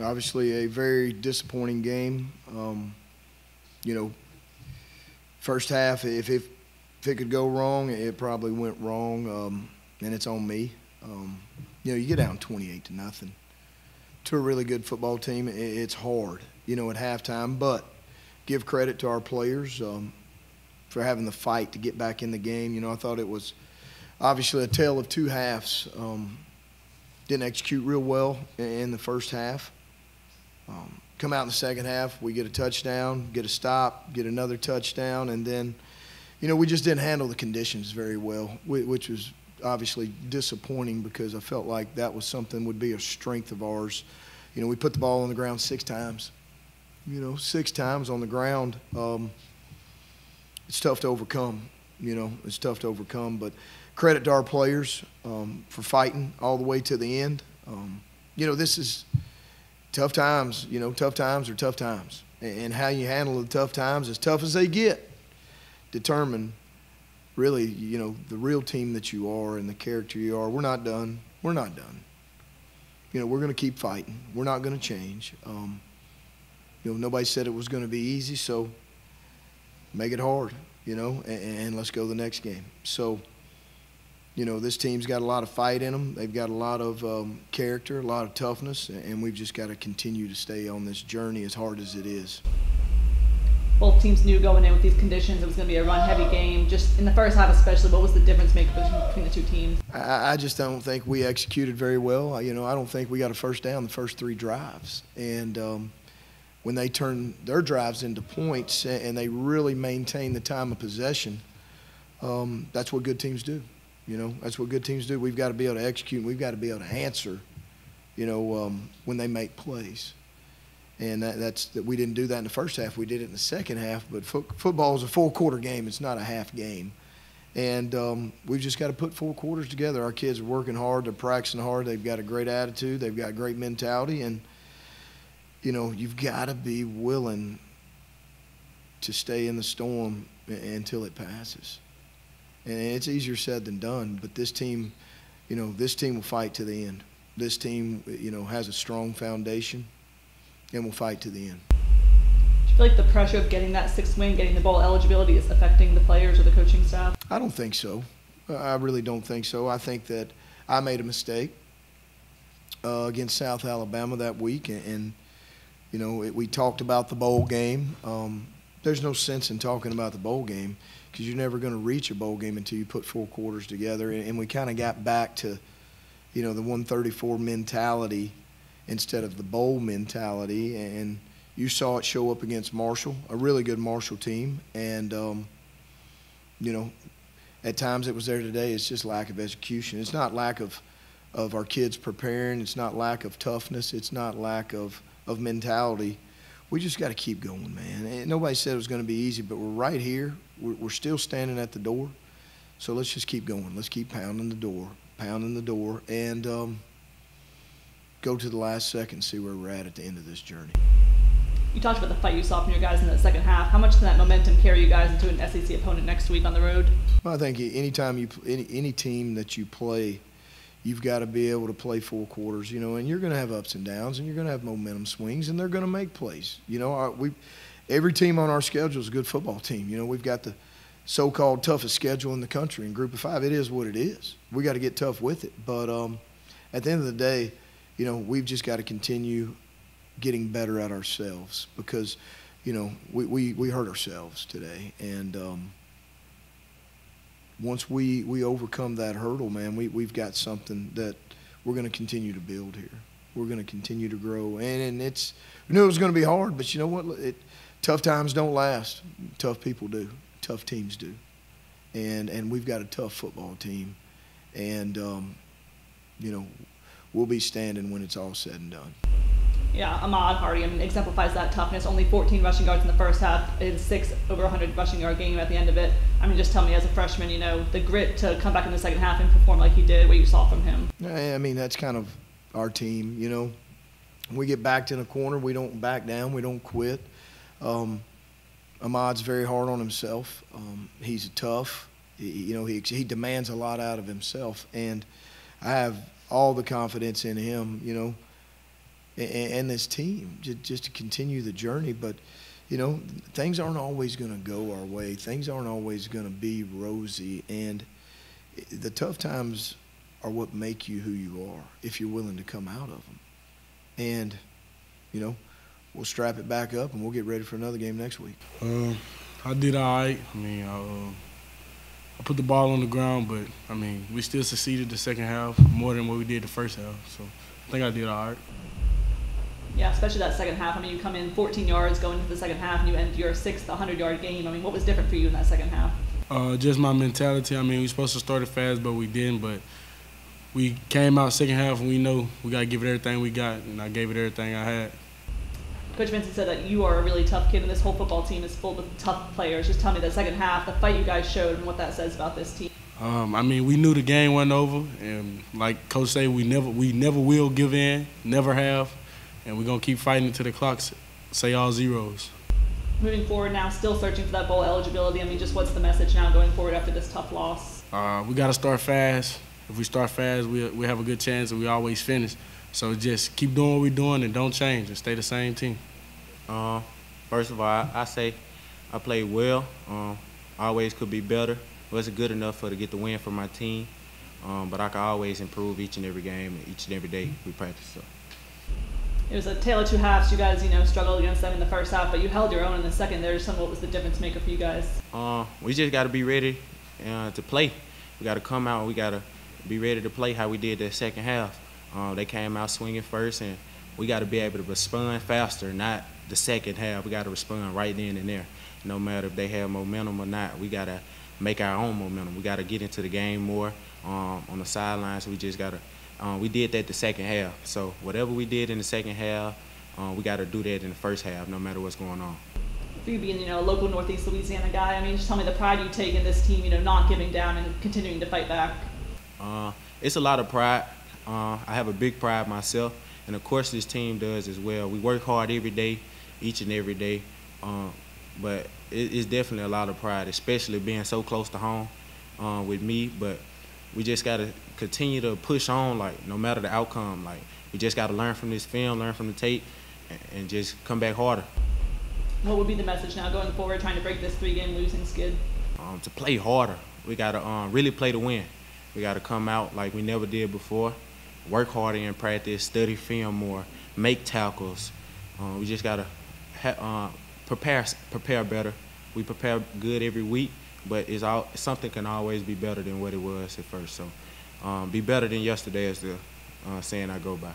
Obviously, a very disappointing game. You know, first half, if it could go wrong, it probably went wrong, and it's on me. You know, you get down 28-0 to a really good football team. It's hard, you know, at halftime, but give credit to our players for having the fight to get back in the game. You know, I thought it was obviously a tale of two halves. Didn't execute real well in the first half. Come out in the second half, we get a touchdown, get a stop, get another touchdown, and then, you know, we just didn't handle the conditions very well, which was obviously disappointing because I felt like that was something would be a strength of ours. You know, we put the ball on the ground 6 times. You know, 6 times on the ground. It's tough to overcome. You know, it's tough to overcome. But credit to our players for fighting all the way to the end. You know, this is tough times. You know, tough times are tough times. And how you handle the tough times, as tough as they get, determine really, you know, the real team that you are and the character you are. We're not done. We're not done. You know, we're going to keep fighting. We're not going to change. You know, nobody said it was going to be easy, so make it hard, you know, and let's go the next game. So, you know, this team's got a lot of fight in them. They've got a lot of character, a lot of toughness, and we've just got to continue to stay on this journey as hard as it is. Both teams knew going in with these conditions it was going to be a run-heavy game. Just in the first half especially, what was the difference maker between the two teams? I just don't think we executed very well. You know, I don't think we got a first down the first 3 drives. And when they turn their drives into points and they really maintain the time of possession, that's what good teams do. You know, that's what good teams do. We've got to be able to execute, and we've got to be able to answer, you know, when they make plays. And we didn't do that in the first half. We did it in the second half. But football is a 4-quarter game. It's not a half game. And we've just got to put 4 quarters together. Our kids are working hard. They're practicing hard. They've got a great attitude. They've got great mentality. And, you know, you've got to be willing to stay in the storm until it passes. And it's easier said than done. But this team, you know, this team will fight to the end. This team, you know, has a strong foundation. And we'll fight to the end. Do you feel like the pressure of getting that 6th win, getting the bowl eligibility is affecting the players or the coaching staff? I don't think so. I really don't think so. I think that I made a mistake against South Alabama that week. And you know, we talked about the bowl game. There's no sense in talking about the bowl game because you're never going to reach a bowl game until you put 4 quarters together. And we kind of got back to, you know, the 134 mentality instead of the bowl mentality, and you saw it show up against Marshall, a really good Marshall team, and you know, at times it was there today. It's just lack of execution. It's not lack of our kids preparing. It's not lack of toughness. It's not lack of mentality. We just got to keep going, man. And nobody said it was going to be easy, but we're right here. We're still standing at the door, so let's just keep going. Let's keep pounding the door, and go to the last second and see where we're at the end of this journey. You talked about the fight you saw from your guys in the second half. How much can that momentum carry you guys into an SEC opponent next week on the road? Well, I think anytime any team that you play, you've got to be able to play 4 quarters, you know, and you're going to have ups and downs, and you're going to have momentum swings, and they're going to make plays. You know, every team on our schedule is a good football team. You know, we've got the so-called toughest schedule in the country in Group of 5. It is what it is. We got to get tough with it. But at the end of the day, you know, we've just got to continue getting better at ourselves because, you know, we hurt ourselves today. And once we overcome that hurdle, man, we've got something that we're going to continue to build here. We're going to continue to grow. And we knew it was going to be hard, but you know what? Tough times don't last. Tough people do. Tough teams do. And we've got a tough football team. And, you know, we'll be standing when it's all said and done. Yeah, Ahmad Hardy, I mean, exemplifies that toughness. Only 14 rushing yards in the first half, and 6 over 100 rushing yard game at the end of it. I mean, just tell me as a freshman, you know, the grit to come back in the second half and perform like he did, what you saw from him. I mean, that's kind of our team, you know. We get backed in a corner, we don't back down, we don't quit. Ahmad's very hard on himself. He's tough. You know, he demands a lot out of himself, and I have all the confidence in him, you know. and this team just to continue the journey. But, you know, things aren't always going to go our way. Things aren't always going to be rosy. And the tough times are what make you who you are if you're willing to come out of them. And, you know, we'll strap it back up and we'll get ready for another game next week. I did all right. I mean, I put the ball on the ground, but, I mean, we still succeeded the second half more than what we did the first half. So I think I did all right. Yeah, especially that second half. I mean, you come in 14 yards going into the second half, and you end your sixth 100-yard game. I mean, what was different for you in that second half? Just my mentality. I mean, we were supposed to start it fast, but we didn't. But we came out second half, and we know we got to give it everything we got, and I gave it everything I had. Coach Vincent said that you are a really tough kid, and this whole football team is full of tough players. Just tell me that second half, the fight you guys showed, and what that says about this team. I mean, we knew the game wasn't over, and like Coach said, we never will give in, never have, and we're gonna keep fighting until the clock say all zeros. Moving forward now, still searching for that bowl eligibility. I mean, just what's the message now going forward after this tough loss? We got to start fast. If we start fast, we have a good chance, and we always finish. So just keep doing what we're doing and don't change and stay the same team. First of all, I say I played well. Always could be better. Wasn't good enough to get the win for my team, but I can always improve each and every game and each and every day we practice. So. It was a tale of two halves. You guys, struggled against them in the first half, but you held your own in the second. There's what was the difference maker for you guys? We just got to be ready to play. We got to come out and we got to be ready to play how we did that second half. They came out swinging first, and we got to be able to respond faster, not the second half. We got to respond right then and there. No matter if they have momentum or not, we got to make our own momentum. We got to get into the game more on the sidelines. We just got to. We did that the second half. So whatever we did in the second half, we got to do that in the first half, no matter what's going on. For you being, a local Northeast Louisiana guy, I mean, just tell me the pride you take in this team, not giving down and continuing to fight back. It's a lot of pride. I have a big pride myself, and of course this team does as well. We work hard every day, each and every day, but it's definitely a lot of pride, especially being so close to home with me. But we just got to continue to push on, no matter the outcome. We just got to learn from this film, learn from the tape, and just come back harder. What would be the message now going forward, trying to break this 3-game losing skid? To play harder. We got to really play to win. We got to come out like we never did before, work harder in practice, study film more, make tackles. We just got to prepare better. We prepare good every week, but something can always be better than what it was at first. So be better than yesterday is the saying I go by.